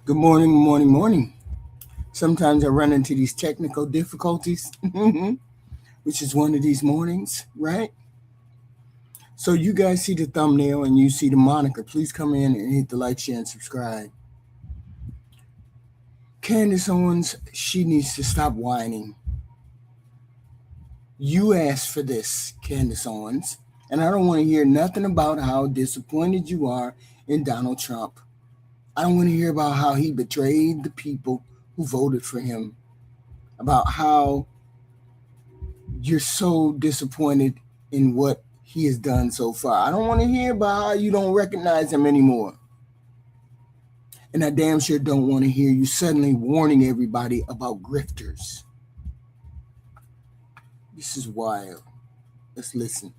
Good morning, morning, morning. Sometimes I run into these technical difficulties, which is one of these mornings, right? So you guys see the thumbnail and you see the moniker. Please come in and hit the like, share, and subscribe. Candace Owens, she needs to stop whining. You asked for this, Candace Owens, and I don't want to hear nothing about how disappointed you are in Donald Trump. I don't want to hear about how he betrayed the people who voted for him, about how you're so disappointed in what he has done so far. I don't want to hear about how you don't recognize him anymore. And I damn sure don't want to hear you suddenly warning everybody about grifters. This is wild. Let's listen.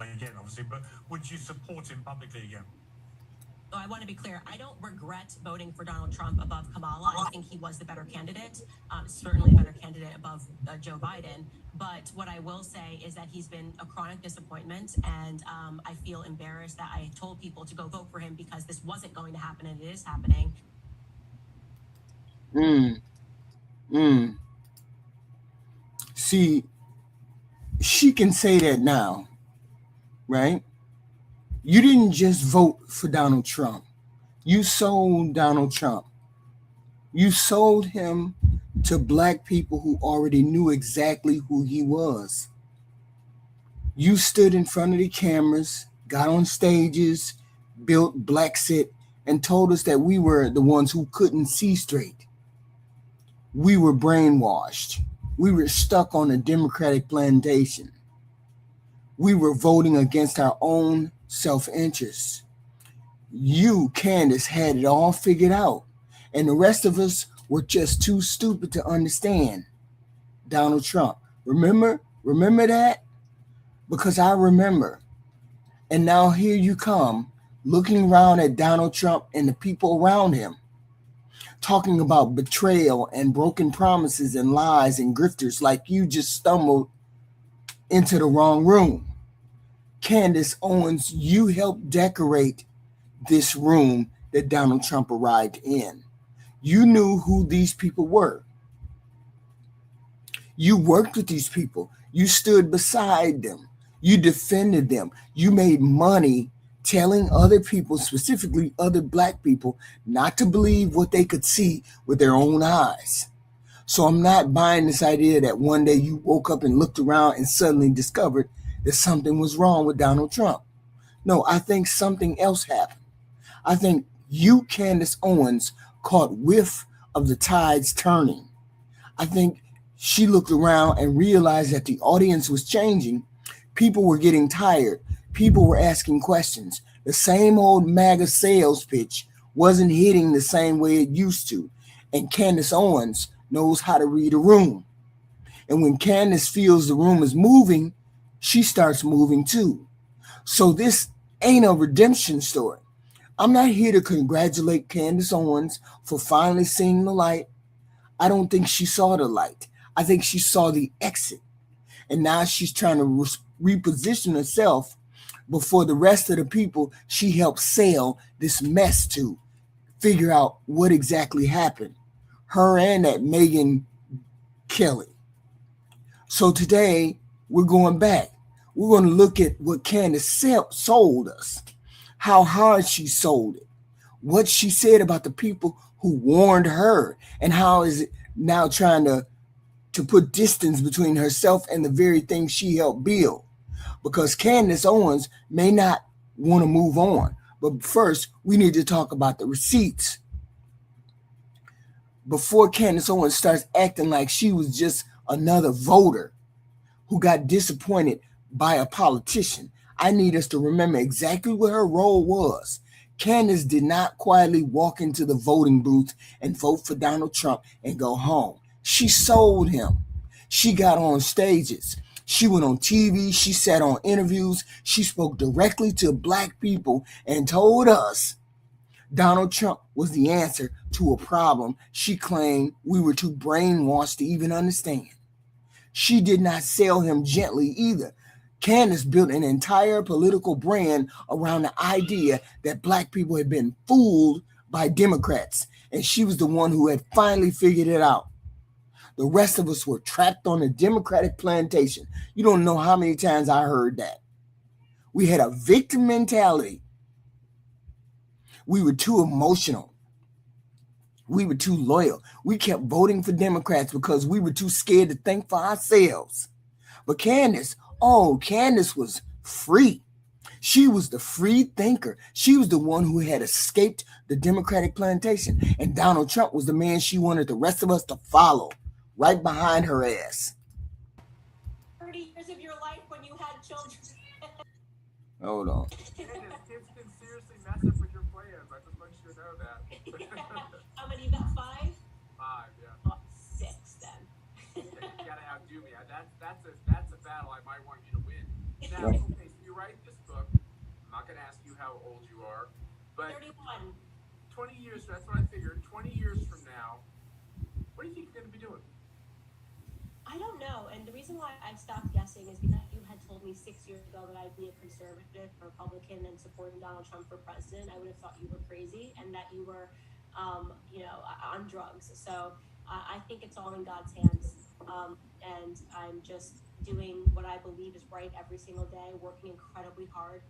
Again, obviously, but would you support him publicly again? So I want to be clear. I don't regret voting for Donald Trump above Kamala. I think he was the better candidate, certainly a better candidate above Joe Biden. But what I will say is that he's been a chronic disappointment, and I feel embarrassed that I told people to go vote for him because this wasn't going to happen, and it is happening. See, she can say that now, right? You didn't just vote for Donald Trump. You sold Donald Trump. You sold him to black people who already knew exactly who he was. You stood in front of the cameras, got on stages, built Blacksit, and told us that we were the ones who couldn't see straight. We were brainwashed. We were stuck on a Democratic plantation. We were voting against our own self-interest. You, Candace, had it all figured out, and the rest of us were just too stupid to understand Donald Trump. Remember that? Because I remember. And now here you come, looking around at Donald Trump and the people around him, talking about betrayal and broken promises and lies and grifters like you just stumbled into the wrong room. Candace Owens, you helped decorate this room that Donald Trump arrived in. You knew who these people were. You worked with these people. You stood beside them. You defended them. You made money telling other people, specifically other black people, not to believe what they could see with their own eyes. So I'm not buying this idea that one day you woke up and looked around and suddenly discovered that something was wrong with Donald Trump. No, I think something else happened. I think you, Candace Owens, caught whiff of the tides turning. I think she looked around and realized that the audience was changing. People were getting tired. People were asking questions. The same old Maga sales pitch wasn't hitting the same way it used to. And Candace Owens knows how to read a room. And when Candace feels the room is moving, she starts moving too. So this ain't a redemption story. I'm not here to congratulate Candace Owens for finally seeing the light. I don't think she saw the light. I think she saw the exit. And now she's trying to reposition herself before the rest of the people she helped sell this mess to figure out what exactly happened. Her and that Megan Kelly. So today we're going back. We're going to look at what Candace sold us, how hard she sold it, what she said about the people who warned her, and how is it now trying to put distance between herself and the very thing she helped build. because Candace Owens may not want to move on. But first, we need to talk about the receipts. Before Candace Owens starts acting like she was just another voter who got disappointed by a politician, I need us to remember exactly what her role was. Candace did not quietly walk into the voting booth and vote for Donald Trump and go home. She sold him. She got on stages. She went on TV. She sat on interviews. She spoke directly to black people and told us Donald Trump was the answer to a problem she claimed we were too brainwashed to even understand. She did not sell him gently either. Candace built an entire political brand around the idea that black people had been fooled by Democrats, and she was the one who had finally figured it out. The rest of us were trapped on the Democratic plantation. You don't know how many times I heard that. We had a victim mentality. We were too emotional. We were too loyal. We kept voting for Democrats because we were too scared to think for ourselves. But Candace was free. She was the free thinker. She was the one who had escaped the Democratic plantation. And Donald Trump was the man she wanted the rest of us to follow, right behind her ass. 30 years of your life when you had children. Hold on. Kids can seriously mess up with your plans. I just want you to know that. How many? You got 5? 5, yeah. Oh, 6 then. You gotta outdo me. That's a battle I might want you to win. Now, okay, so you write this book. I'm not gonna ask you how old you are, but 31. 20 years. That's what I figured. 20 years from now, what do you think you're gonna be doing? I don't know, and the reason why I stopped guessing is because you had told me 6 years ago that I'd be a conservative, Republican, and supporting Donald Trump for president. I would have thought you were crazy and that you were, on drugs. So I think it's all in God's hands, and I'm just doing what I believe is right every single day, working incredibly hard.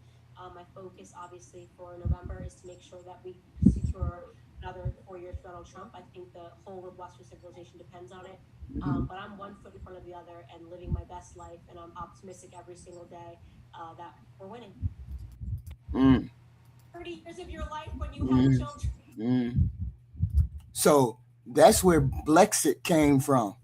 My focus, obviously, for November is to make sure that we secure another 4 years for Donald Trump. I think the whole of Western civilization depends on it. But I'm one foot in front of the other and living my best life, and I'm optimistic every single day that we're winning. 30 years of your life when you had children. So that's where Brexit came from.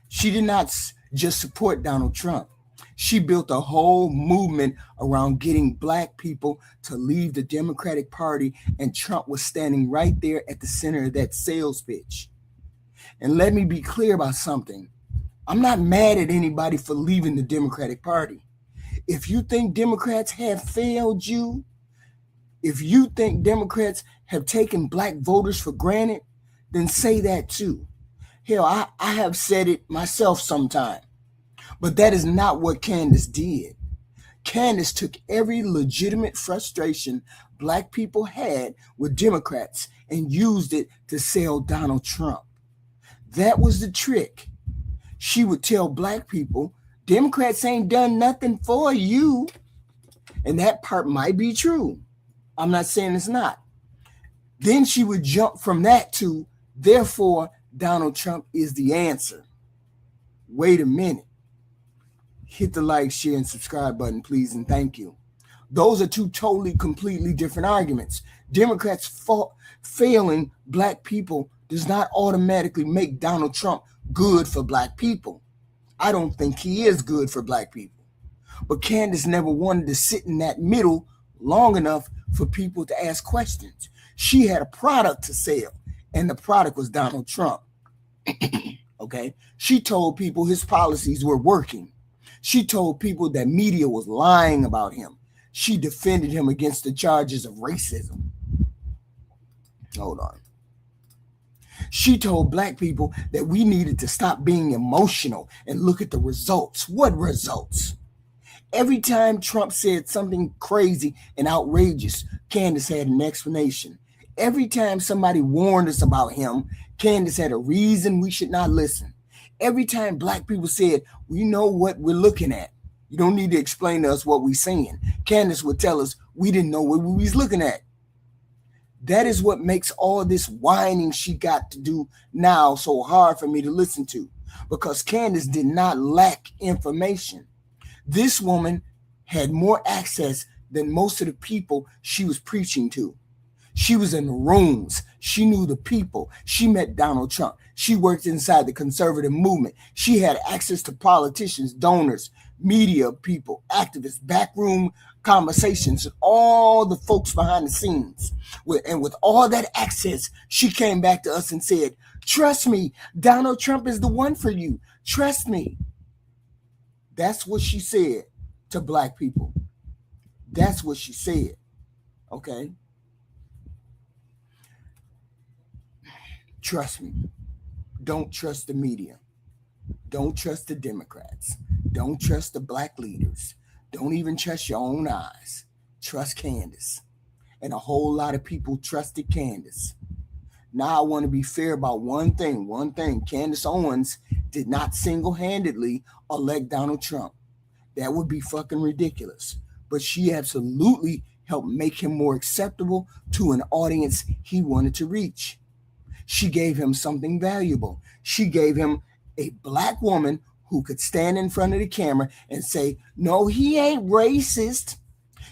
She did not just support Donald Trump. She built a whole movement around getting black people to leave the Democratic Party, and Trump was standing right there at the center of that sales pitch. And let me be clear about something. I'm not mad at anybody for leaving the Democratic Party. If you think Democrats have failed you, if you think Democrats have taken black voters for granted, then say that too. Hell, I have said it myself sometime. But that is not what Candace did. Candace took every legitimate frustration black people had with Democrats and used it to sell Donald Trump. That was the trick. She would tell black people, Democrats ain't done nothing for you. And that part might be true. I'm not saying it's not. Then she would jump from that to, therefore, Donald Trump is the answer. Wait a minute. Hit the like, share, and subscribe button, please, and thank you. Those are two totally, completely different arguments. Democrats failing black people does not automatically make Donald Trump good for black people. I don't think he is good for black people. But Candace never wanted to sit in that middle long enough for people to ask questions. She had a product to sell, and the product was Donald Trump. Okay? She told people his policies were working. She told people that media was lying about him. She defended him against the charges of racism. Hold on. She told black people that we needed to stop being emotional and look at the results. What results? Every time Trump said something crazy and outrageous, Candace had an explanation. Every time somebody warned us about him, Candace had a reason we should not listen. Every time black people said, we know what we're looking at. You don't need to explain to us what we're seeing. Candace would tell us we didn't know what we was looking at. That is what makes all this whining she got to do now so hard for me to listen to. because Candace did not lack information. This woman had more access than most of the people she was preaching to. She was in the rooms. She knew the people. She met Donald Trump. She worked inside the conservative movement. She had access to politicians, donors, media people, activists, backroom conversations, all the folks behind the scenes. And with all that access, she came back to us and said, trust me, Donald Trump is the one for you. Trust me. That's what she said to black people. That's what she said. Okay? Trust me. Don't trust the media. Don't trust the Democrats. Don't trust the black leaders. Don't even trust your own eyes. Trust Candace. And a whole lot of people trusted Candace. Now I want to be fair about one thing. Candace Owens did not single-handedly elect Donald Trump. That would be fucking ridiculous. But she absolutely helped make him more acceptable to an audience he wanted to reach. She gave him something valuable. She gave him a black woman who could stand in front of the camera and say, no, he ain't racist.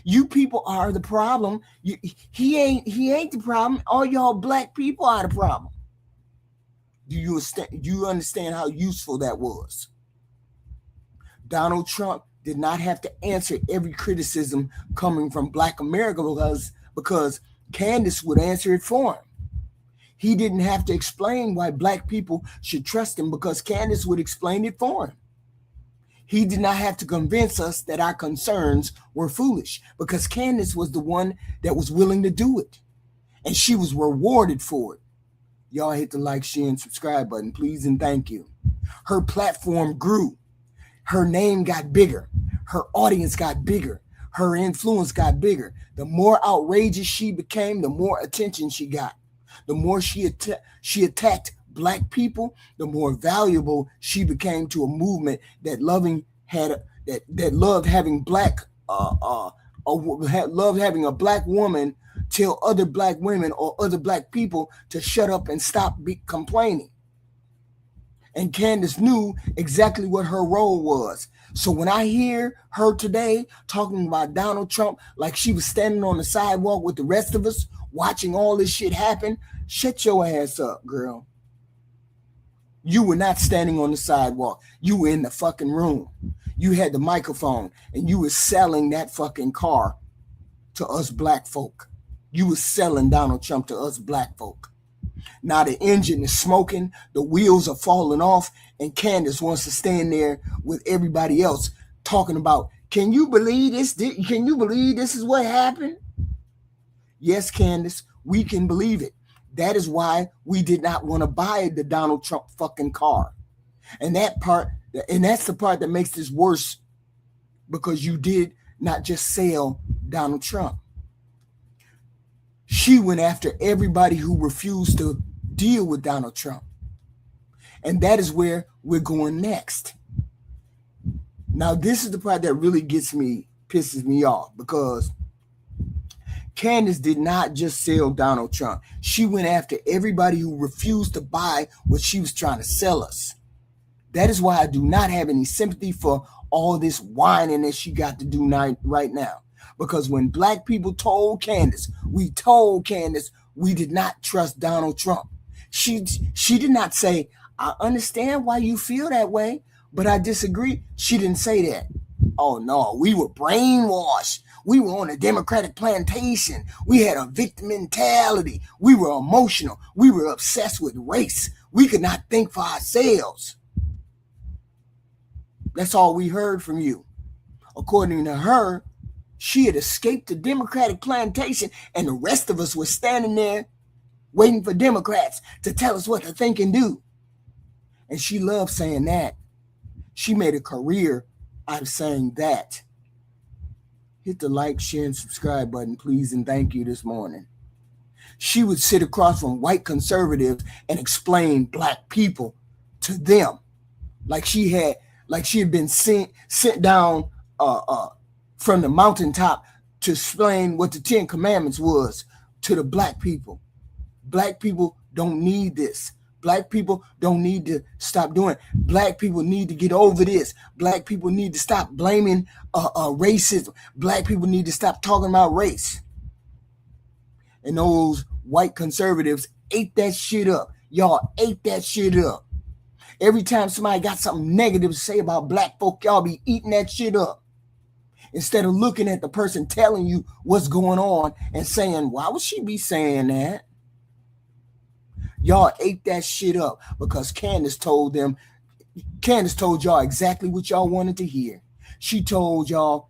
You people are the problem. He ain't the problem. All y'all black people are the problem. Do you understand how useful that was? Donald Trump did not have to answer every criticism coming from Black America because Candace would answer it for him. He didn't have to explain why black people should trust him because Candace would explain it for him. He did not have to convince us that our concerns were foolish because Candace was the one that was willing to do it. And she was rewarded for it. Y'all hit the like, share, and subscribe button, please, and thank you. Her platform grew. Her name got bigger. Her audience got bigger. Her influence got bigger. The more outrageous she became, the more attention she got. The more she attacked black people, the more valuable she became to a movement that loved having having a black woman tell other black women or other black people to shut up and stop complaining. And Candace knew exactly what her role was. So when I hear her today talking about Donald Trump like she was standing on the sidewalk with the rest of us watching all this shit happen, shut your ass up, girl. You were not standing on the sidewalk. You were in the fucking room. You had the microphone and you were selling that fucking car to us black folk. You were selling Donald Trump to us black folk. Now the engine is smoking, the wheels are falling off, and Candace wants to stand there with everybody else talking about, can you believe this? Can you believe this is what happened? Yes, Candace, we can believe it. That is why we did not want to buy the Donald Trump fucking car. And that's the part that makes this worse, because you did not just sell Donald Trump. She went after everybody who refused to deal with Donald Trump. And that is where we're going next. Now, this is the part that really pisses me off, because Candace did not just sell Donald Trump. She went after everybody who refused to buy what she was trying to sell us. That is why I do not have any sympathy for all this whining that she got to do right now. Because when black people told Candace we did not trust Donald Trump. She did not say, I understand why you feel that way, but I disagree. She didn't say that. Oh no, we were brainwashed. We were on a Democratic plantation. We had a victim mentality. We were emotional. We were obsessed with race. We could not think for ourselves. That's all we heard from you. According to her, she had escaped the Democratic plantation, and the rest of us were standing there waiting for Democrats to tell us what to think and do. And she loved saying that. She made a career out of saying that. Hit the like, share, and subscribe button, please, and thank you this morning. She would sit across from white conservatives and explain black people to them like she had been sent down from the mountaintop to explain what the 10 Commandments was to the black people. Black people don't need this. Black people don't need to stop doing it. Black people need to get over this. Black people need to stop blaming racism. Black people need to stop talking about race. And those white conservatives ate that shit up. Y'all ate that shit up. Every time somebody got something negative to say about black folk, y'all be eating that shit up. Instead of looking at the person telling you what's going on and saying, why would she be saying that? Y'all ate that shit up because Candace told y'all exactly what y'all wanted to hear. She told y'all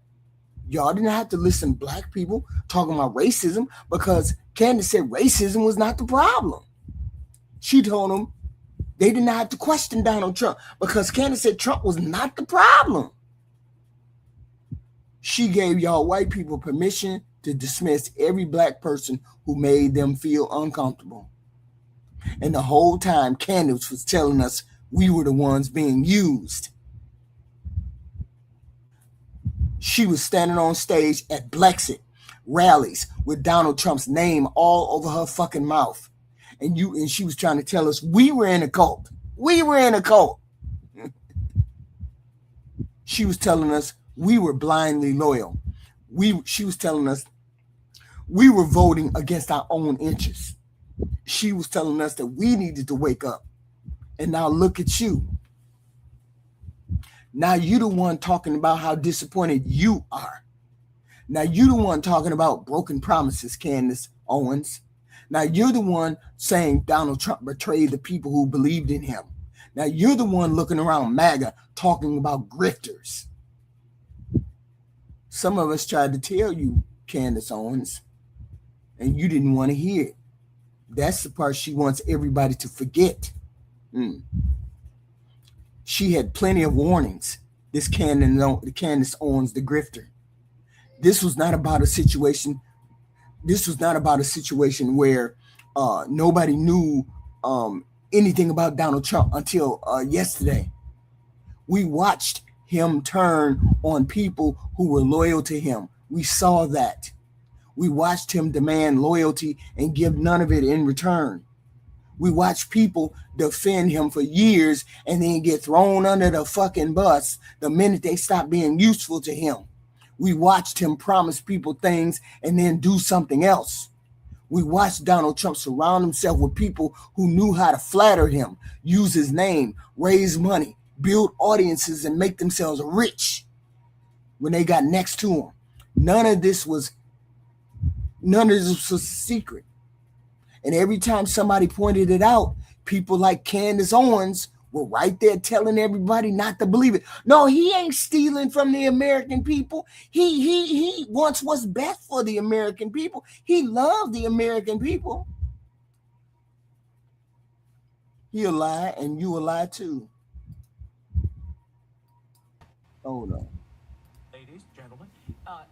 didn't have to listen to black people talking about racism because Candace said racism was not the problem. She told them they did not have to question Donald Trump because Candace said Trump was not the problem. She gave y'all white people permission to dismiss every black person who made them feel uncomfortable. And the whole time, Candace was telling us we were the ones being used. She was standing on stage at Brexit rallies with Donald Trump's name all over her fucking mouth. And she was trying to tell us we were in a cult. We were in a cult. She was telling us we were blindly loyal. She was telling us we were voting against our own interests. She was telling us that we needed to wake up. And now look at you. Now you the one talking about how disappointed you are. Now you the one talking about broken promises, Candace Owens. Now you're the one saying Donald Trump betrayed the people who believed in him. Now you're the one looking around Maga talking about grifters. Some of us tried to tell you, Candace Owens, and you didn't want to hear it. That's the part she wants everybody to forget. She had plenty of warnings, this Candace Owens, the grifter. This was not about a situation. This was not about a situation where nobody knew anything about Donald Trump until yesterday. We watched him turn on people who were loyal to him. We saw that. We watched him demand loyalty and give none of it in return. We watched people defend him for years and then get thrown under the fucking bus the minute they stopped being useful to him. We watched him promise people things and then do something else. We watched Donald Trump surround himself with people who knew how to flatter him, use his name, raise money, build audiences, and make themselves rich when they got next to him. None of this was a secret. And every time somebody pointed it out, people like Candace Owens were right there telling everybody not to believe it. No, he ain't stealing from the American people. He wants what's best for the American people. He loved the American people. He'll lie and you will lie too. Hold on. Ladies, gentlemen,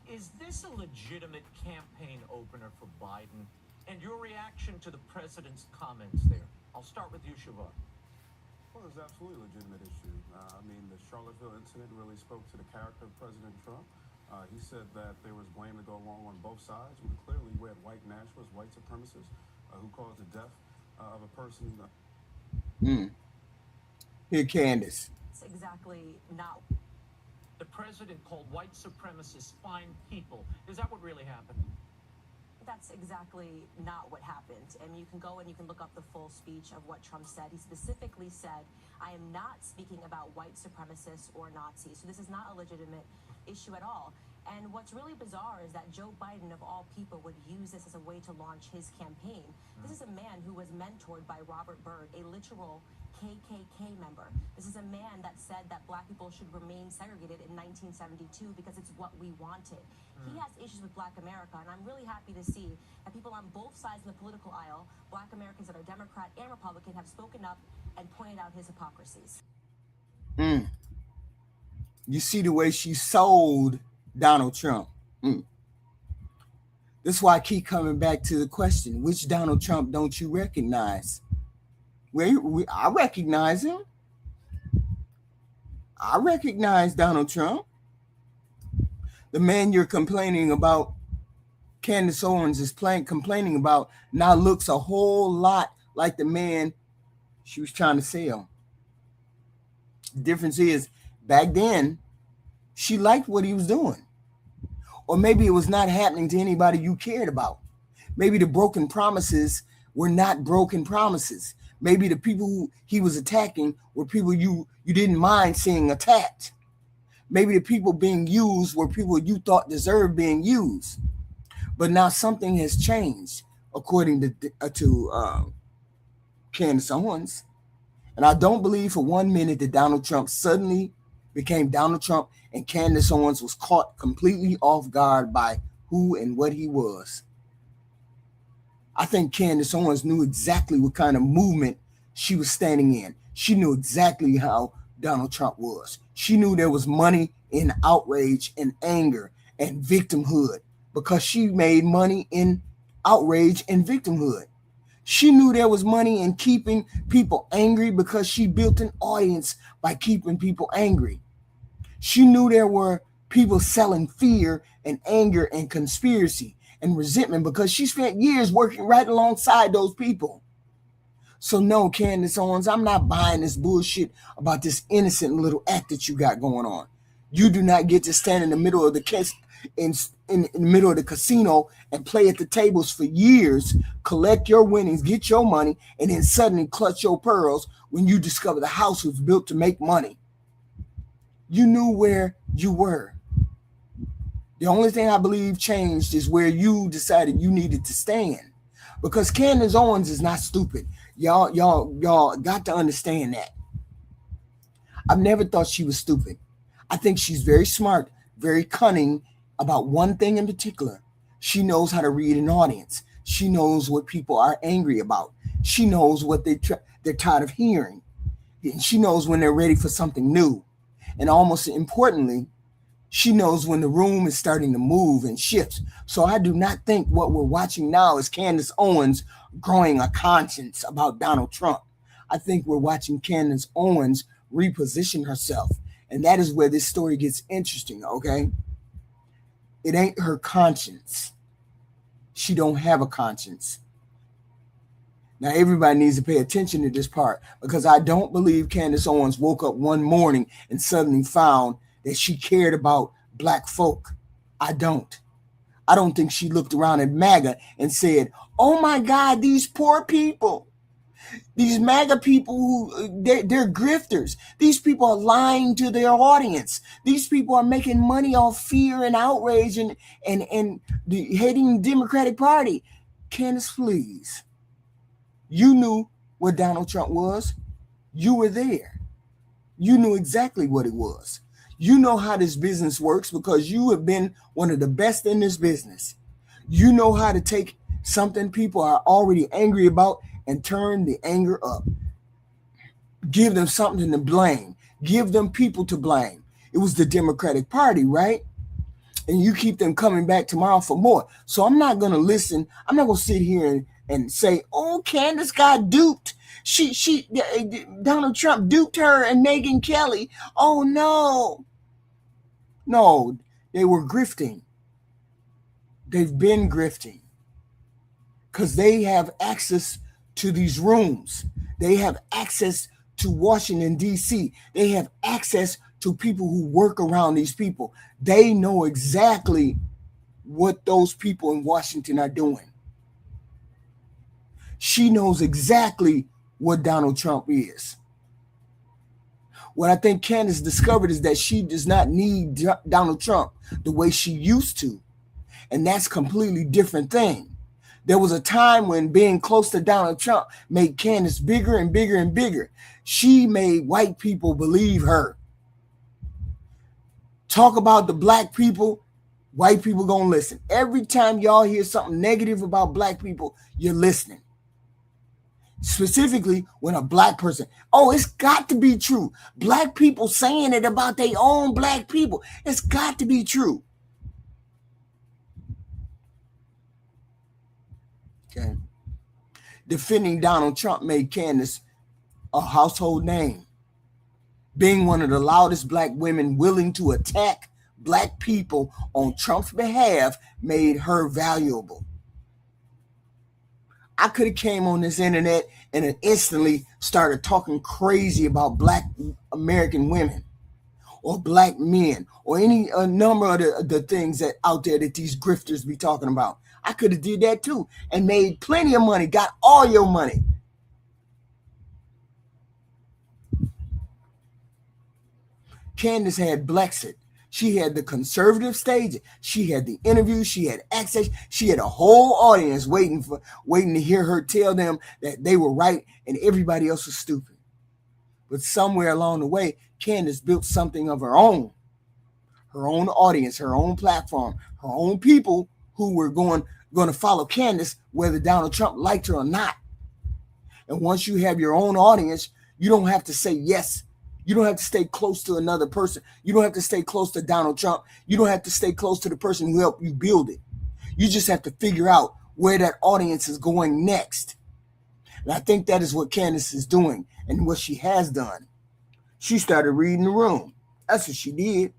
is this a legitimate campaign opener for Biden? And your reaction to the president's comments there? I'll start with you, Siobhan. Well, it's absolutely a legitimate issue. I mean, the Charlottesville incident really spoke to the character of President Trump. He said that there was blame to go along on both sides. When clearly we had white nationalists, white supremacists, who caused the death of a person. Here, Candace. It's exactly not. The president called white supremacists fine people. Is that what really happened? That's exactly not what happened. And you can go and you can look up the full speech of what Trump said. He specifically said, I am not speaking about white supremacists or Nazis. So this is not a legitimate issue at all. And what's really bizarre is that Joe Biden, of all people, would use this as a way to launch his campaign. This is a man who was mentored by Robert Byrd, a literal KKK member. This is a man that said that black people should remain segregated in 1972 because it's what we wanted. He has issues with black America, and I'm really happy to see that people on both sides of the political aisle, black Americans that are Democrat and Republican, have spoken up and pointed out his hypocrisies. You see the way she sold Donald Trump. That's why I keep coming back to the question, which Donald Trump don't you recognize? I recognize him. I recognize Donald Trump. The man you're complaining about, Candace Owens is complaining about, now looks a whole lot like the man She was trying to sell. The difference is, back then, she liked what he was doing. Or maybe it was not happening to anybody you cared about. Maybe the broken promises were not broken promises. Maybe the people who he was attacking were people you didn't mind seeing attacked. Maybe the people being used were people you thought deserved being used. But now something has changed, according to Candace Owens. And I don't believe for 1 minute that Donald Trump suddenly became Donald Trump and Candace Owens was caught completely off guard by who and what he was. I think Candace Owens knew exactly what kind of movement she was standing in. She knew exactly how Donald Trump was. She knew there was money in outrage and anger and victimhood because she made money in outrage and victimhood. She knew there was money in keeping people angry because she built an audience by keeping people angry. She knew there were people selling fear and anger and conspiracy and resentment because she spent years working right alongside those people. So no, Candace Owens, I'm not buying this bullshit about this innocent little act that you got going on. You do not get to stand in the middle of the in the middle of the casino and play at the tables for years, collect your winnings, get your money, and then suddenly clutch your pearls when you discover the house was built to make money. You knew where you were. The only thing I believe changed is where you decided you needed to stand. Because Candace Owens is not stupid. Y'all got to understand that. I've never thought she was stupid. I think she's very smart, very cunning about one thing in particular. She knows how to read an audience. She knows what people are angry about. She knows what they're tired of hearing. And she knows when they're ready for something new. And almost importantly, she knows when the room is starting to move and shift. So I do not think what we're watching now is Candace Owens growing a conscience about Donald Trump. I think we're watching Candace Owens reposition herself. And that is where this story gets interesting, okay? It ain't her conscience. She don't have a conscience. Now, everybody needs to pay attention to this part because I don't believe Candace Owens woke up one morning and suddenly found that she cared about black folk. I don't. I don't think she looked around at Maga and said, oh my God, these poor people, these MAGA people who they're grifters. These people are lying to their audience. These people are making money off fear and outrage and the hating the Democratic Party. Candace, please. You knew what Donald Trump was. You were there. You knew exactly what it was. You know how this business works because you have been one of the best in this business. You know how to take something people are already angry about and turn the anger up. Give them something to blame. Give them people to blame. It was the Democratic Party, right? And you keep them coming back tomorrow for more. So I'm not going to listen. I'm not going to sit here and say, oh, Candace got duped. Donald Trump duped her and Megyn Kelly. Oh, no. No, they were grifting. They've been grifting because they have access to these rooms. They have access to Washington, D.C. They have access to people who work around these people. They know exactly what those people in Washington are doing. She knows exactly what Donald Trump is. What I think Candace discovered is that she does not need Donald Trump the way she used to. And that's a completely different thing. There was a time when being close to Donald Trump made Candace bigger and bigger and bigger. She made white people believe her. Talk about the black people, white people gonna listen. Every time y'all hear something negative about black people, you're listening. Specifically when a black person, oh, it's got to be true. Black people saying it about their own black people. It's got to be true. Okay. Defending Donald Trump made Candace a household name. Being one of the loudest black women willing to attack black people on Trump's behalf made her valuable. I could have came on this internet and instantly started talking crazy about black American women or black men or any number of the things that out there that these grifters be talking about. I could have did that too and made plenty of money, got all your money. Candace had Blexit. She had the conservative stage. She had the interview. She had access. She had a whole audience waiting to hear her tell them that they were right and everybody else was stupid. But somewhere along the way, Candace built something of her own audience, her own platform, her own people who were going to follow Candace whether Donald Trump liked her or not. And once you have your own audience, you don't have to say yes. You don't have to stay close to another person. You don't have to stay close to Donald Trump. You don't have to stay close to the person who helped you build it. You just have to figure out where that audience is going next. And I think that is what Candace is doing and what she has done. She started reading the room. That's what she did.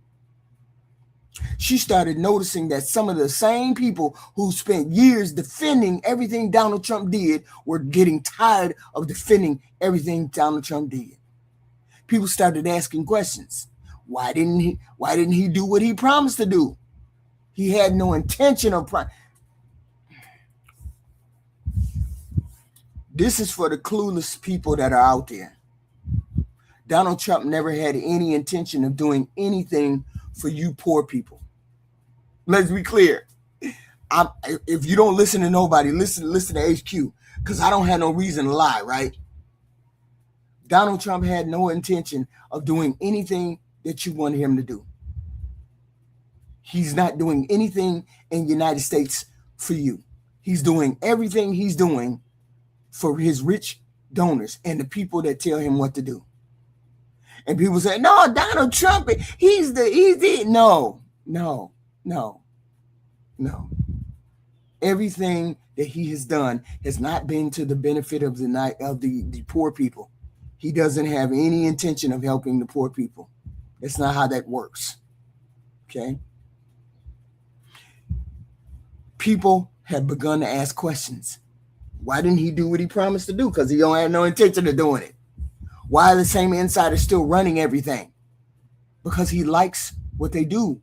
She started noticing that some of the same people who spent years defending everything Donald Trump did were getting tired of defending everything Donald Trump did. People started asking questions. Why didn't he do what he promised to do? He had no intention of This is for the clueless people that are out there. Donald Trump never had any intention of doing anything for you poor people. Let's be clear. If you don't listen to nobody, listen to HQ, because I don't have no reason to lie, right? Donald Trump had no intention of doing anything that you wanted him to do. He's not doing anything in the United States for you. He's doing everything he's doing for his rich donors and the people that tell him what to do. And people say, no, Donald Trump, he's the no. Everything that he has done has not been to the benefit of the poor people. He doesn't have any intention of helping the poor people. That's not how that works. Okay? People have begun to ask questions. Why didn't he do what he promised to do? Because he don't have no intention of doing it. Why are the same insiders still running everything? Because he likes what they do.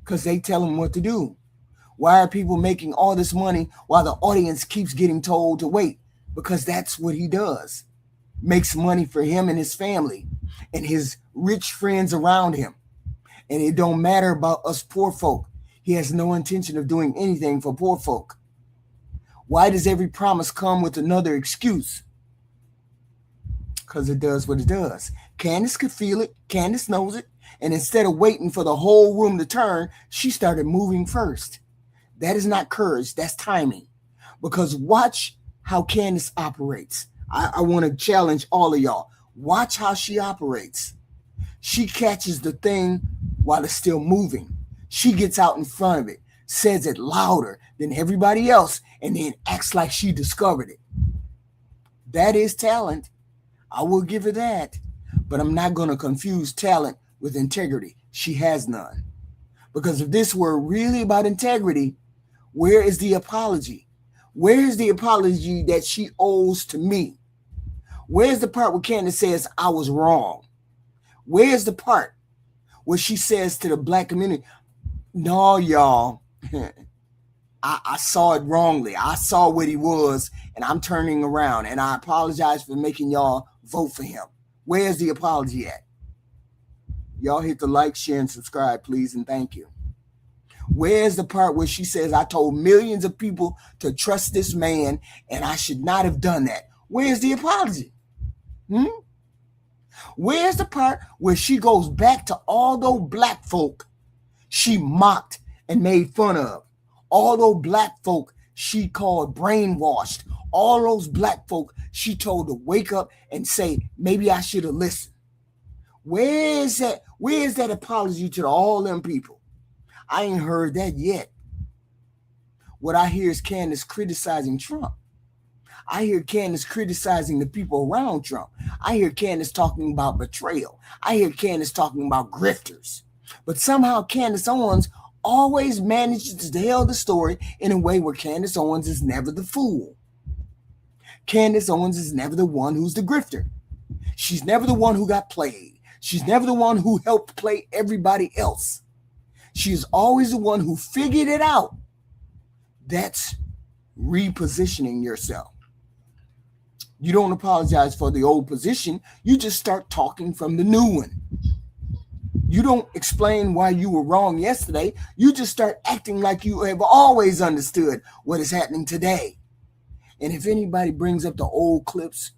Because they tell him what to do. Why are people making all this money while the audience keeps getting told to wait? Because that's what he does. Makes money for him and his family and his rich friends around him. And it don't matter about us poor folk. He has no intention of doing anything for poor folk. Why does every promise come with another excuse? Because it does what it does. Candace could feel it. Candace knows it. And instead of waiting for the whole room to turn, she started moving first. That is not courage. That's timing. Because watch how Candace operates. I want to challenge all of y'all. Watch how she operates. She catches the thing while it's still moving. She gets out in front of it, says it louder than everybody else, and then acts like she discovered it. That is talent. I will give her that. But I'm not going to confuse talent with integrity. She has none. Because if this were really about integrity, where is the apology? Where is the apology that she owes to me? Where's the part where Candace says I was wrong? Where's the part where she says to the black community, no, y'all, I saw it wrongly. I saw what he was, and I'm turning around, and I apologize for making y'all vote for him. Where's the apology at? Y'all hit the like, share, and subscribe, please, and thank you. Where's the part where she says, I told millions of people to trust this man, and I should not have done that? Where's the apology? Where's the part where she goes back to all those black folk she mocked and made fun of? All those black folk she called brainwashed. All those black folk she told to wake up and say, maybe I should have listened. Where is that apology to all them people? I ain't heard that yet. What I hear is Candace criticizing Trump. I hear Candace criticizing the people around Trump. I hear Candace talking about betrayal. I hear Candace talking about grifters. But somehow Candace Owens always manages to tell the story in a way where Candace Owens is never the fool. Candace Owens is never the one who's the grifter. She's never the one who got played. She's never the one who helped play everybody else. She's always the one who figured it out. That's repositioning yourself. You don't apologize for the old position. You just start talking from the new one. You don't explain why you were wrong yesterday. You just start acting like you have always understood what is happening today. And if anybody brings up the old clips,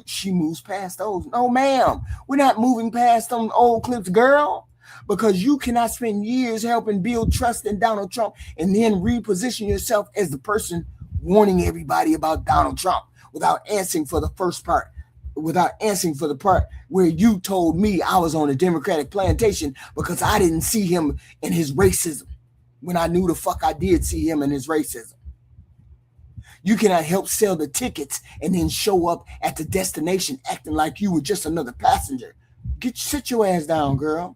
she moves past those. No, ma'am, we're not moving past them old clips, girl, because you cannot spend years helping build trust in Donald Trump and then reposition yourself as the person warning everybody about Donald Trump without answering for the first part, without answering for the part where you told me I was on a Democratic plantation because I didn't see him in his racism when I knew the fuck I did see him in his racism. You cannot help sell the tickets and then show up at the destination acting like you were just another passenger. Sit your ass down, girl.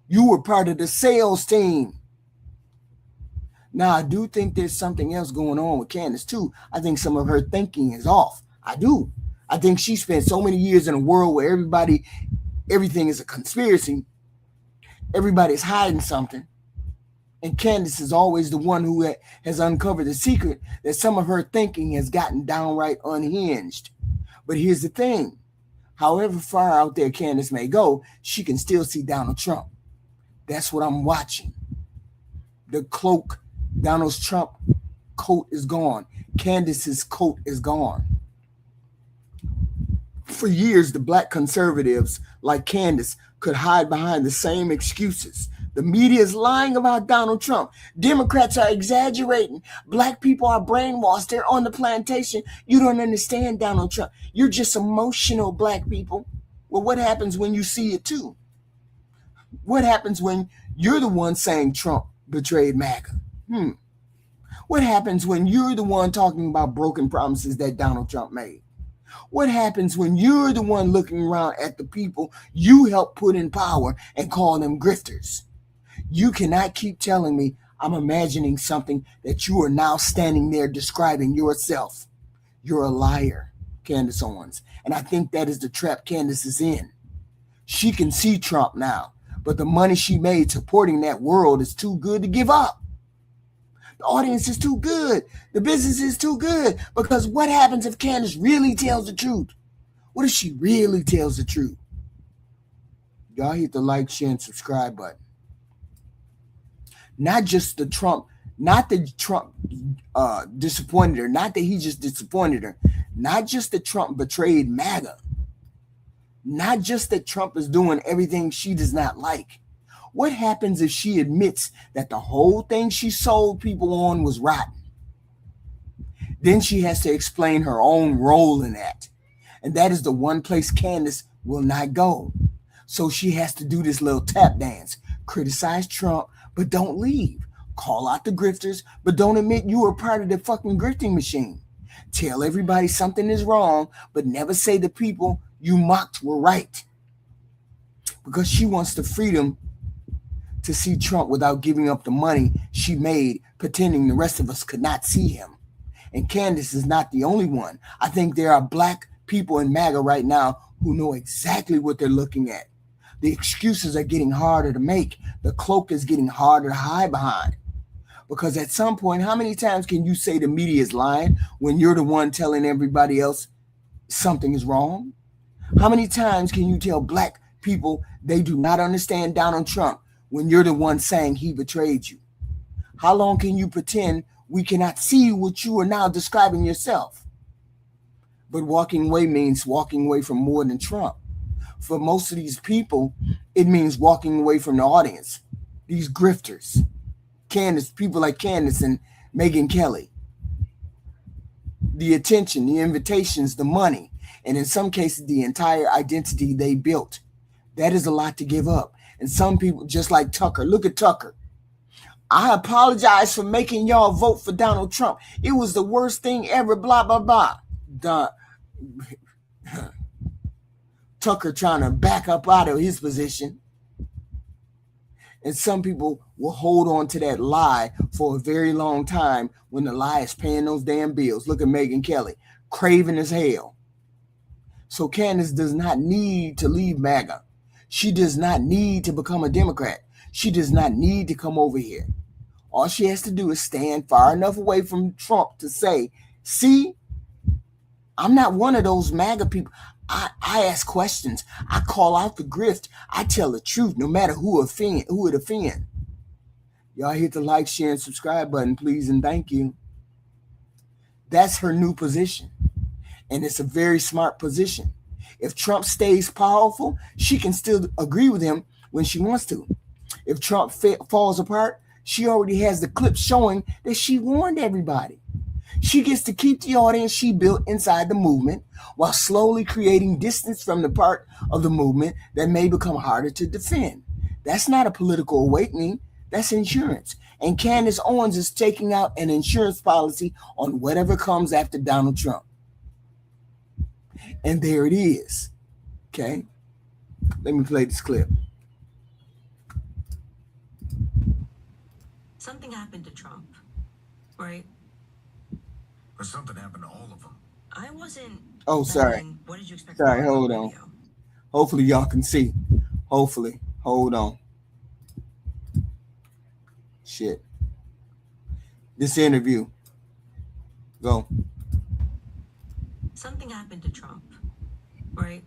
You were part of the sales team. Now, I do think there's something else going on with Candace, too. I think some of her thinking is off. I do. I think she spent so many years in a world where everything is a conspiracy. Everybody's hiding something. And Candace is always the one who has uncovered the secret that some of her thinking has gotten downright unhinged. But here's the thing. However far out there Candace may go, she can still see Donald Trump. That's what I'm watching. The cloak, Donald Trump coat is gone. Candace's coat is gone. For years, the black conservatives like Candace could hide behind the same excuses. The media is lying about Donald Trump. Democrats are exaggerating. Black people are brainwashed. They're on the plantation. You don't understand Donald Trump. You're just emotional, black people. Well, what happens when you see it too? What happens when you're the one saying Trump betrayed Maga? What happens when you're the one talking about broken promises that Donald Trump made? What happens when you're the one looking around at the people you helped put in power and call them grifters? You cannot keep telling me I'm imagining something that you are now standing there describing yourself. You're a liar, Candace Owens. And I think that is the trap Candace is in. She can see Trump now, but the money she made supporting that world is too good to give up. The audience is too good. The business is too good. Because what happens if Candace really tells the truth? What if she really tells the truth? Y'all hit the like, share, and subscribe button. Not just the Trump, not that Trump disappointed her, not that he just disappointed her, not just that Trump betrayed MAGA, not just that Trump is doing everything she does not like. What happens if she admits that the whole thing she sold people on was rotten? Then she has to explain her own role in that. And that is the one place Candace will not go. So she has to do this little tap dance. Criticize Trump, but don't leave. Call out the grifters, but don't admit you were part of the fucking grifting machine. Tell everybody something is wrong, but never say the people you mocked were right. Because she wants the freedom to see Trump without giving up the money she made, pretending the rest of us could not see him. And Candace is not the only one. I think there are black people in MAGA right now who know exactly what they're looking at. The excuses are getting harder to make. The cloak is getting harder to hide behind. Because at some point, how many times can you say the media is lying when you're the one telling everybody else something is wrong? How many times can you tell black people they do not understand Donald Trump when you're the one saying he betrayed you? How long can you pretend we cannot see what you are now describing yourself? But walking away means walking away from more than Trump. For most of these people, it means walking away from the audience. These grifters, Candace, people like Candace and Megyn Kelly. The attention, the invitations, the money, and in some cases, the entire identity they built. That is a lot to give up. And some people, just like Tucker, look at Tucker. I apologize for making y'all vote for Donald Trump. It was the worst thing ever, blah, blah, blah. Tucker trying to back up out of his position. And some people will hold on to that lie for a very long time when the lie is paying those damn bills. Look at Megyn Kelly. craven as hell. So Candace does not need to leave MAGA. She does not need to become a Democrat. She does not need to come over here. All she has to do is stand far enough away from Trump to say, see, I'm not one of those MAGA people. I ask questions. I call out the grift. I tell the truth no matter who it offend. Y'all hit the like, share, and subscribe button, please, and thank you. That's her new position. And it's a very smart position. If Trump stays powerful, she can still agree with him when she wants to. If Trump falls apart, she already has the clip showing that she warned everybody. She gets to keep the audience she built inside the movement while slowly creating distance from the part of the movement that may become harder to defend. That's not a political awakening. That's insurance. And Candace Owens is taking out an insurance policy on whatever comes after Donald Trump. And there it is. Okay? Let me play this clip. Something happened to Trump, right? Or something happened to all of them. I wasn't. Oh, sorry. What did you expect? Sorry, hold on. Hopefully y'all can see. Hopefully. Hold on. Shit. This interview. Go. Something happened to Trump, right?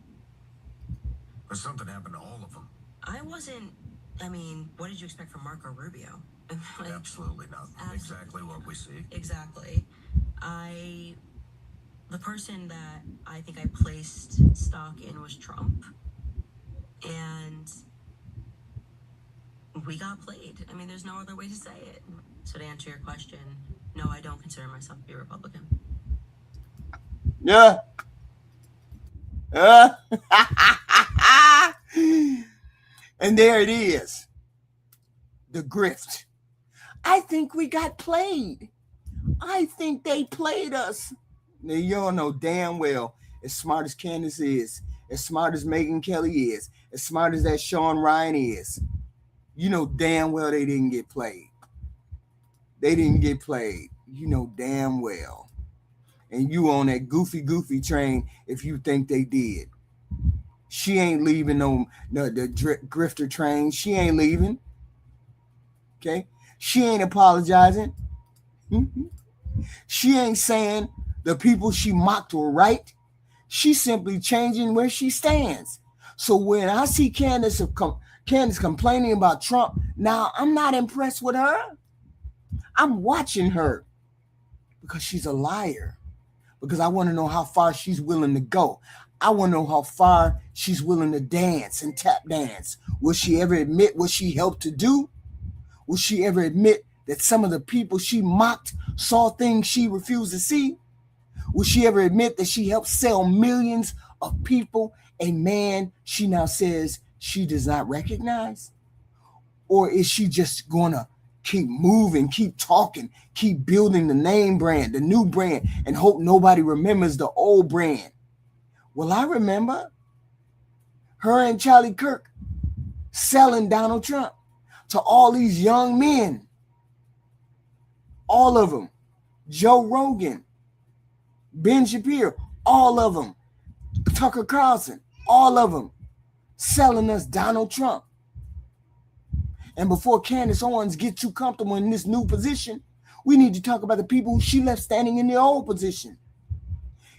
Or something happened to all of them. I wasn't. What did you expect from Marco Rubio? Absolutely nothing. Exactly what we see. Exactly. The person that I think I placed stock in was Trump. And we got played. There's no other way to say it. So to answer your question, no, I don't consider myself to be a Republican. Yeah. And there it is. The grift. I think we got played. I think they played us. Now, y'all know damn well, as smart as Candace is, as smart as Megyn Kelly is, as smart as that Sean Ryan is, you know damn well they didn't get played. They didn't get played. You know damn well. And you on that goofy train if you think they did. She ain't leaving the grifter train. She ain't leaving. Okay? She ain't apologizing. She ain't saying the people she mocked were right. She's simply changing where she stands. So when I see Candace complaining about Trump, now I'm not impressed with her. I'm watching her because she's a liar. Because I want to know how far she's willing to go. I want to know how far she's willing to dance and tap dance. Will she ever admit what she helped to do? Will she ever admit that some of the people she mocked saw things she refused to see? Will she ever admit that she helped sell millions of people a man she now says she does not recognize? Or is she just going to keep moving, keep talking, keep building the name brand, the new brand, and hope nobody remembers the old brand? Well, I remember her and Charlie Kirk selling Donald Trump to all these young men. All of them. Joe Rogan, Ben Shapiro, all of them. Tucker Carlson, all of them. Selling us Donald Trump. And before Candace Owens gets too comfortable in this new position, we need to talk about the people she left standing in the old position.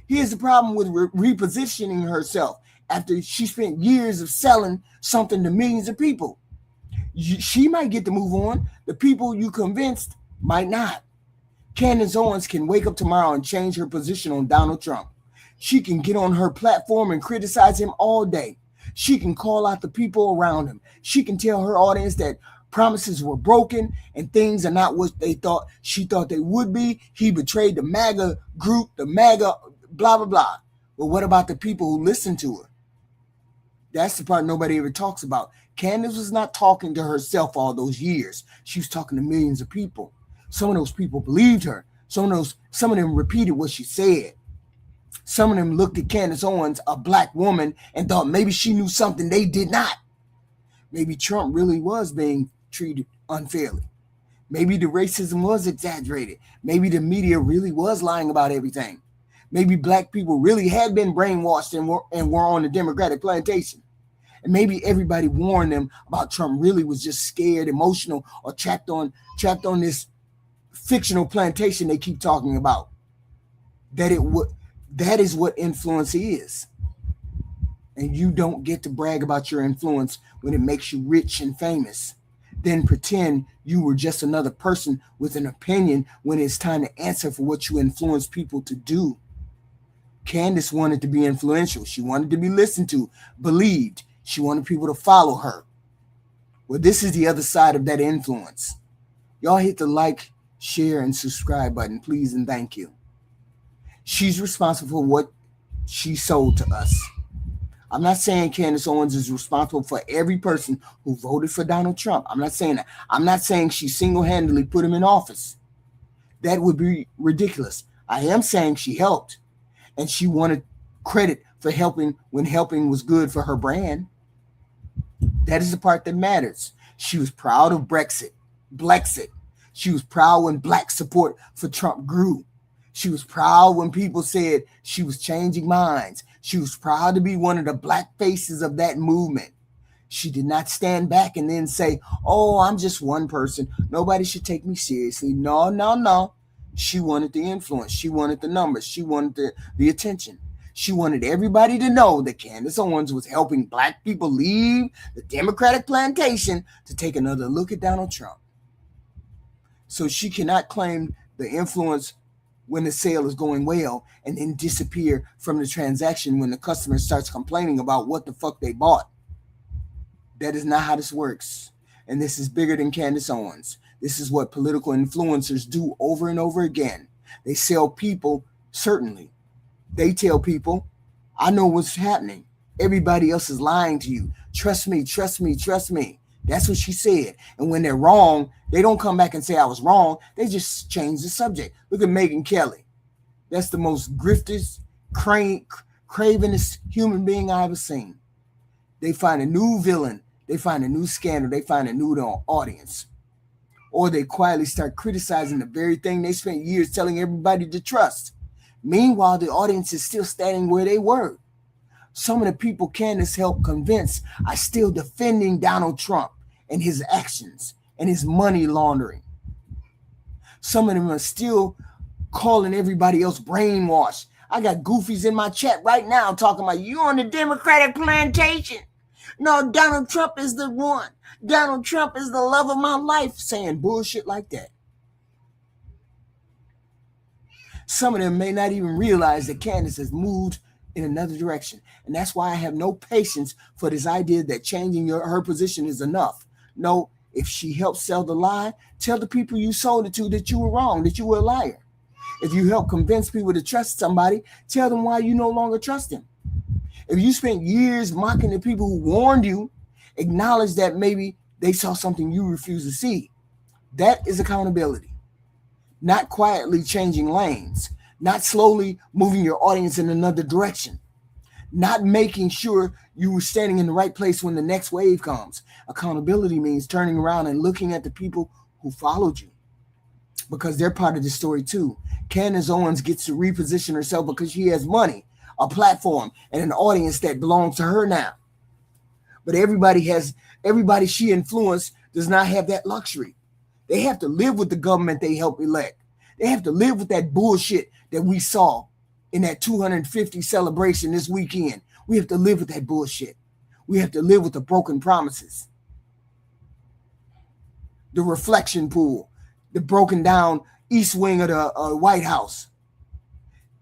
Here's the problem with repositioning herself after she spent years of selling something to millions of people. She might get to move on. The people you convinced might not. Candace Owens can wake up tomorrow and change her position on Donald Trump. She can get on her platform and criticize him all day. She can call out the people around him. She can tell her audience that promises were broken and things are not what she thought they would be. He betrayed the MAGA group, the MAGA blah, blah, blah. But what about the people who listen to her? That's the part nobody ever talks about. Candace was not talking to herself all those years. She was talking to millions of people. Some of those people believed her. Some of them repeated what she said. Some of them looked at Candace Owens, a black woman, and thought maybe she knew something they did not. Maybe Trump really was being treated unfairly. Maybe the racism was exaggerated. Maybe the media really was lying about everything. Maybe black people really had been brainwashed and were on the Democratic plantation. And maybe everybody warned them about Trump really was just scared, emotional, or trapped on this fictional plantation they keep talking about. That is what influence is. And you don't get to brag about your influence when it makes you rich and famous. Then pretend you were just another person with an opinion when it's time to answer for what you influence people to do. Candace wanted to be influential. She wanted to be listened to, believed. She wanted people to follow her. Well, this is the other side of that influence. Y'all hit the like, share, and subscribe button, please, and thank you. She's responsible for what she sold to us. I'm not saying Candace Owens is responsible for every person who voted for Donald Trump. I'm not saying that. I'm not saying she single-handedly put him in office. That would be ridiculous. I am saying she helped, and she wanted credit for helping when helping was good for her brand. That is the part that matters. She was proud of Brexit. She was proud when black support for Trump grew. She was proud when people said she was changing minds. She was proud to be one of the black faces of that movement. She did not stand back and then say, oh, I'm just one person. Nobody should take me seriously. No. She wanted the influence. She wanted the numbers. She wanted the attention. She wanted everybody to know that Candace Owens was helping black people leave the Democratic plantation to take another look at Donald Trump. So she cannot claim the influence when the sale is going well and then disappear from the transaction when the customer starts complaining about what the fuck they bought. That is not how this works. And this is bigger than Candace Owens. This is what political influencers do over and over again. They sell people, certainly. They tell people, I know what's happening. Everybody else is lying to you. Trust me. That's what she said. And when they're wrong, they don't come back and say I was wrong. They just change the subject. Look at Megyn Kelly. That's the most griftest, cravenous human being I ever seen. They find a new villain. They find a new scandal. They find a new audience. Or they quietly start criticizing the very thing they spent years telling everybody to trust. Meanwhile, the audience is still standing where they were. Some of the people Candace helped convince are still defending Donald Trump and his actions and his money laundering. Some of them are still calling everybody else brainwashed. I got goofies in my chat right now talking about you on the Democratic plantation. No, Donald Trump is the one. Donald Trump is the love of my life, saying bullshit like that. Some of them may not even realize that Candace has moved in another direction. And that's why I have no patience for this idea that changing her position is enough. No, if she helped sell the lie, tell the people you sold it to that you were wrong, that you were a liar. If you help convince people to trust somebody, tell them why you no longer trust them. If you spent years mocking the people who warned you, acknowledge that maybe they saw something you refuse to see. That is accountability. Not quietly changing lanes, not slowly moving your audience in another direction, not making sure you were standing in the right place when the next wave comes. Accountability means turning around and looking at the people who followed you, because they're part of the story too. Candace Owens gets to reposition herself because she has money, a platform, and an audience that belongs to her now. But everybody she influenced does not have that luxury. They have to live with the government they helped elect. They have to live with that bullshit that we saw in that 250 celebration this weekend. We have to live with that bullshit. We have to live with the broken promises. The reflection pool, the broken down east wing of the White House.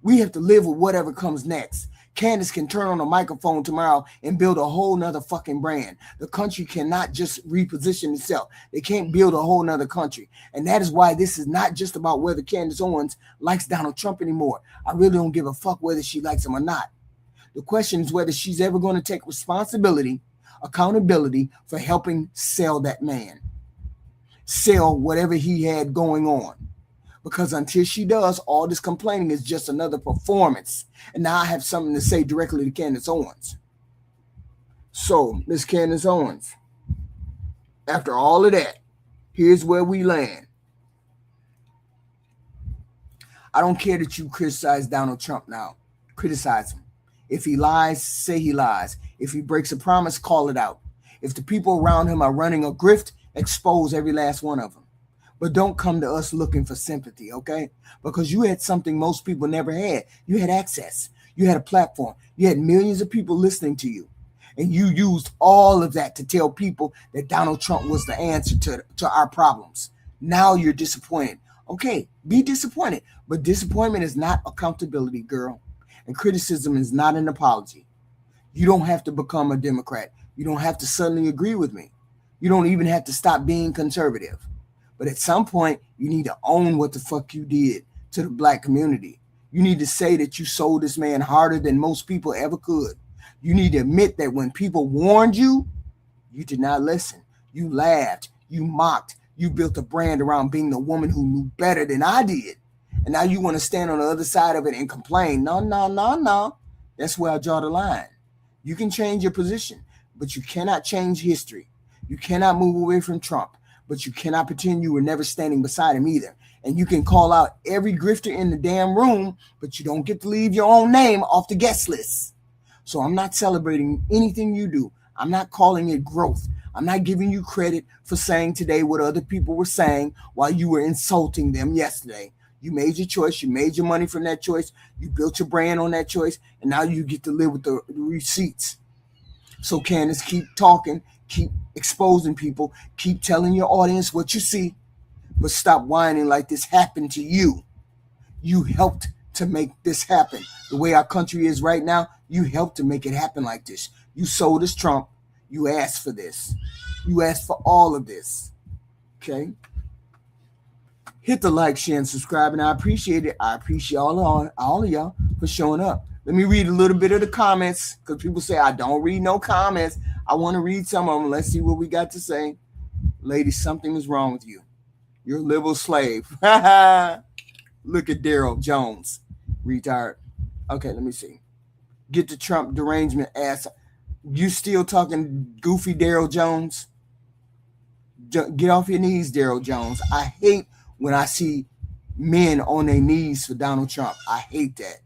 We have to live with whatever comes next. Candace can turn on a microphone tomorrow and build a whole nother fucking brand. The country cannot just reposition itself. They can't build a whole nother country. And that is why this is not just about whether Candace Owens likes Donald Trump anymore. I really don't give a fuck whether she likes him or not. The question is whether she's ever going to take responsibility, accountability for helping sell that man. Sell whatever he had going on. Because until she does, all this complaining is just another performance. And now I have something to say directly to Candace Owens. So, Miss Candace Owens, after all of that, here's where we land. I don't care that you criticize Donald Trump now. Criticize him. If he lies, say he lies. If he breaks a promise, call it out. If the people around him are running a grift, expose every last one of them. But don't come to us looking for sympathy, okay? Because you had something most people never had. You had access. You had a platform. You had millions of people listening to you. And you used all of that to tell people that Donald Trump was the answer to our problems. Now you're disappointed. Okay, be disappointed. But disappointment is not accountability, girl. And criticism is not an apology. You don't have to become a Democrat. You don't have to suddenly agree with me. You don't even have to stop being conservative. But at some point, you need to own what the fuck you did to the black community. You need to say that you sold this man harder than most people ever could. You need to admit that when people warned you, you did not listen. You laughed. You mocked. You built a brand around being the woman who knew better than I did. And now you want to stand on the other side of it and complain. No. That's where I draw the line. You can change your position, but you cannot change history. You cannot move away from Trump, but you cannot pretend you were never standing beside him either. And you can call out every grifter in the damn room, but you don't get to leave your own name off the guest list. So I'm not celebrating anything you do. I'm not calling it growth. I'm not giving you credit for saying today what other people were saying while you were insulting them yesterday. You made your choice. You made your money from that choice. You built your brand on that choice. And now you get to live with the receipts. So Candace, keep talking. Keep exposing people. Keep telling your audience what you see. But stop whining like this happened to you. You helped to make this happen. The way our country is right now, you helped to make it happen like this. You sold us Trump. You asked for this. You asked for all of this. Okay? Hit the like, share, and subscribe, and I appreciate it. I appreciate all of y'all for showing up. Let me read a little bit of the comments, because people say I don't read no comments. I want to read some of them. Let's see what we got to say. Ladies, something is wrong with you. You're a liberal slave. Look at Daryl Jones. Retard. Okay, let me see. Get the Trump derangement ass. You still talking goofy Daryl Jones? Get off your knees, Daryl Jones. I hate when I see men on their knees for Donald Trump. I hate that.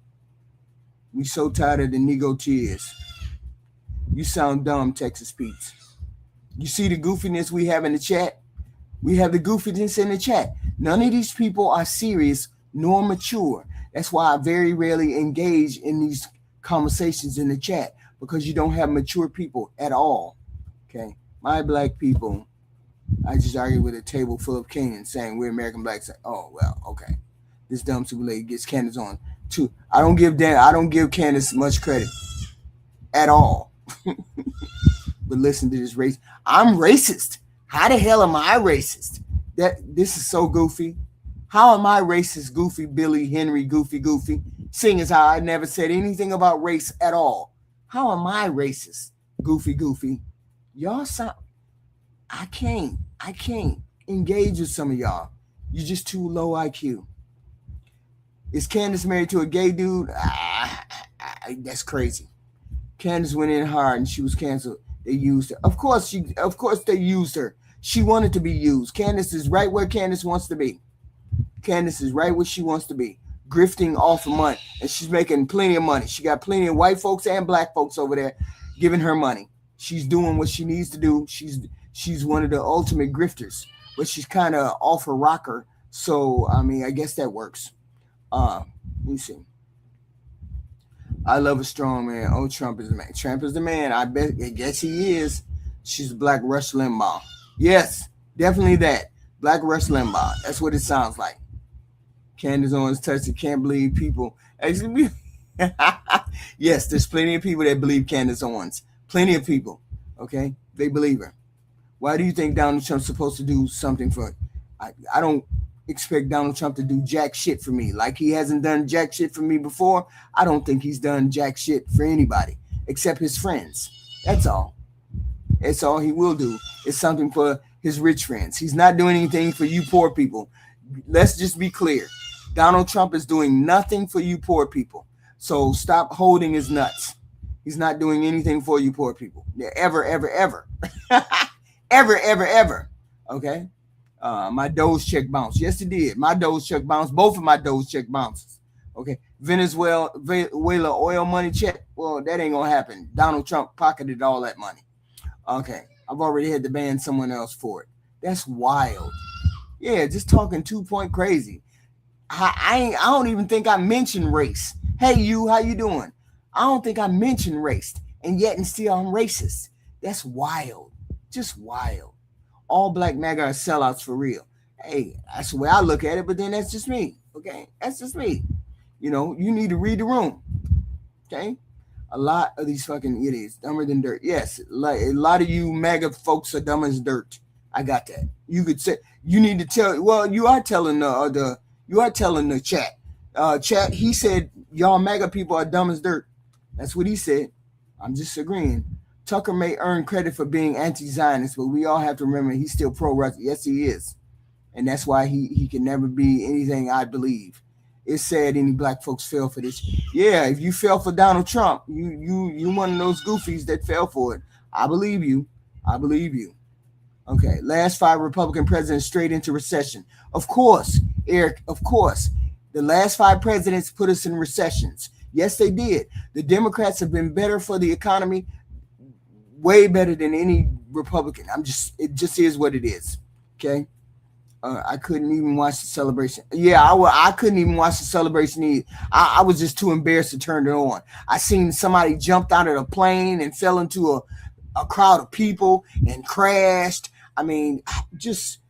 We so tired of the Negro tears. You sound dumb, Texas Pete. You see the goofiness we have in the chat? We have the goofiness in the chat. None of these people are serious nor mature. That's why I very rarely engage in these conversations in the chat, because you don't have mature people at all. Okay? My black people, I just argued with a table full of Kenyans saying we're American blacks. Oh, well, okay. This dumb super lady gets Candace on too. I don't give Candace much credit at all. But listen to this race. I'm racist. How the hell am I racist? This is so goofy. How am I racist, goofy Billy Henry, goofy? Seeing as how I never said anything about race at all. How am I racist, goofy? Y'all sound. I can't engage with some of y'all. You're just too low IQ. Is Candace married to a gay dude? That's crazy. Candace went in hard and she was canceled. They used her. Of course they used her. She wanted to be used. Candace is right where Candace wants to be. Candace is right where she wants to be. Grifting off of money. And she's making plenty of money. She got plenty of white folks and black folks over there giving her money. She's doing what she needs to do. She's one of the ultimate grifters. But she's kind of off her rocker. So, I mean, I guess that works. Let me see. I love a strong man. Oh, Trump is the man. Trump is the man. I guess he is. She's Black Rush Limbaugh. Yes, definitely that. Black Rush Limbaugh. That's what it sounds like. Candace Owens touched it. Can't believe people. Actually, yes, there's plenty of people that believe Candace Owens. Plenty of people. Okay? They believe her. Why do you think Donald Trump's supposed to do something for it? I don't expect Donald Trump to do jack shit for me. Like he hasn't done jack shit for me before. I don't think he's done jack shit for anybody except his friends. That's all. That's all he will do. It's something for his rich friends. He's not doing anything for you poor people. Let's just be clear. Donald Trump is doing nothing for you poor people. So stop holding his nuts. He's not doing anything for you poor people. Ever. Ever. Okay? My Doge check bounced. Yes, it did. My Doge check bounced. Both of my Doge check bounces. Okay. Venezuela oil money check. Well, that ain't gonna happen. Donald Trump pocketed all that money. Okay. I've already had to ban someone else for it. That's wild. Yeah, just talking 2 point crazy. I don't even think I mentioned race. Hey, you, how you doing? I don't think I mentioned race, and yet and still I'm racist. That's wild. Just wild. All black MAGA are sellouts for real. Hey, that's the way I look at it, but then that's just me. Okay, that's just me. You need to read the room. Okay, a lot of these fucking idiots dumber than dirt. Yes, like a lot of you MAGA folks are dumb as dirt. I got that. You could say you need to tell. Well, you are telling the chat. Chat. He said y'all MAGA people are dumb as dirt. That's what he said. I'm just agreeing. Tucker may earn credit for being anti-Zionist, but we all have to remember he's still pro-Russia. Yes, he is, and that's why he can never be anything I believe. It's sad any black folks fell for this. Yeah, if you fell for Donald Trump, you one of those goofies that fell for it. I believe you. I believe you. Okay, last 5 Republican presidents straight into recession. Of course, Eric, of course. The last 5 presidents put us in recessions. Yes, they did. The Democrats have been better for the economy, way better than any Republican. It just is what it is. Okay. I couldn't even watch the celebration. Yeah, I couldn't even watch the celebration either. I was just too embarrassed to turn it on. I seen somebody jumped out of a plane and fell into a crowd of people and crashed. I mean, I just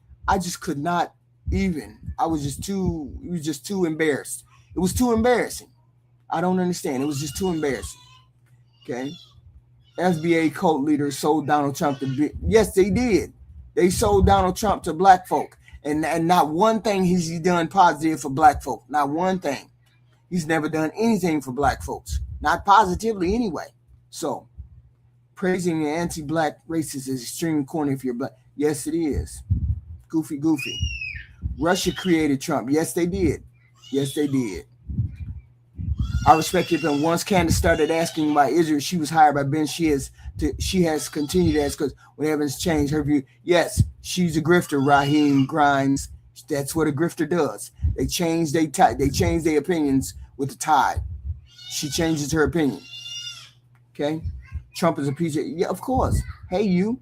could not even. It was just too embarrassed. It was too embarrassing. I don't understand. It was just too embarrassing. Okay. FBA cult leaders sold Donald Trump to yes, they did. They sold Donald Trump to black folk. And not one thing has he done positive for black folk. Not one thing. He's never done anything for black folks. Not positively anyway. So, praising the anti-black racist is extreme corny if you're black. Yes, it is. Goofy. Russia created Trump. Yes, they did. Yes, they did. I respect it. And once Candace started asking about Israel, she was hired by Ben. She has continued to ask because when Evans changed her view. Yes, she's a grifter, Raheem Grimes. That's what a grifter does. They change their opinions with the tide. She changes her opinion. Okay, Trump is a piece of yeah, of course. Hey, you.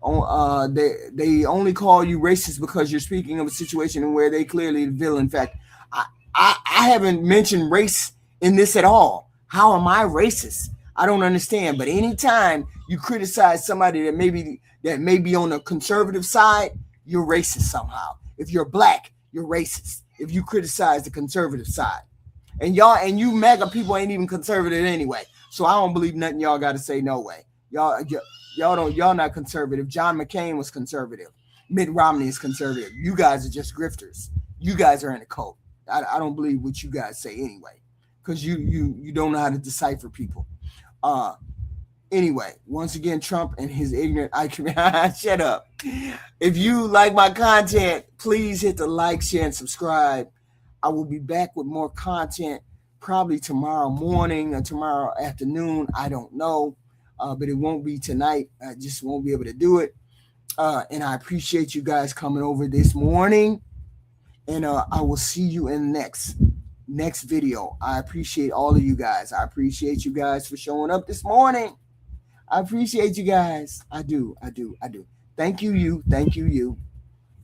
They only call you racist because you're speaking of a situation where they clearly the villain. In fact, I haven't mentioned race in this at all. How am I racist? I don't understand. But anytime you criticize somebody that may be on the conservative side, you're racist somehow. If you're black, you're racist. If you criticize the conservative side, and you MAGA people ain't even conservative anyway. So I don't believe nothing y'all got to say. No way. Y'all not conservative. John McCain was conservative. Mitt Romney is conservative. You guys are just grifters. You guys are in a cult. I don't believe what you guys say anyway, because you don't know how to decipher people. Anyway, once again, Trump and his ignorant IQ. Shut up. If you like my content, please hit the like, share, and subscribe. I will be back with more content probably tomorrow morning or tomorrow afternoon. I don't know, but it won't be tonight. I just won't be able to do it. And I appreciate you guys coming over this morning. And I will see you in the next video. I appreciate all of you guys. I appreciate you guys for showing up this morning. I appreciate you guys. I do. Thank you. Thank you.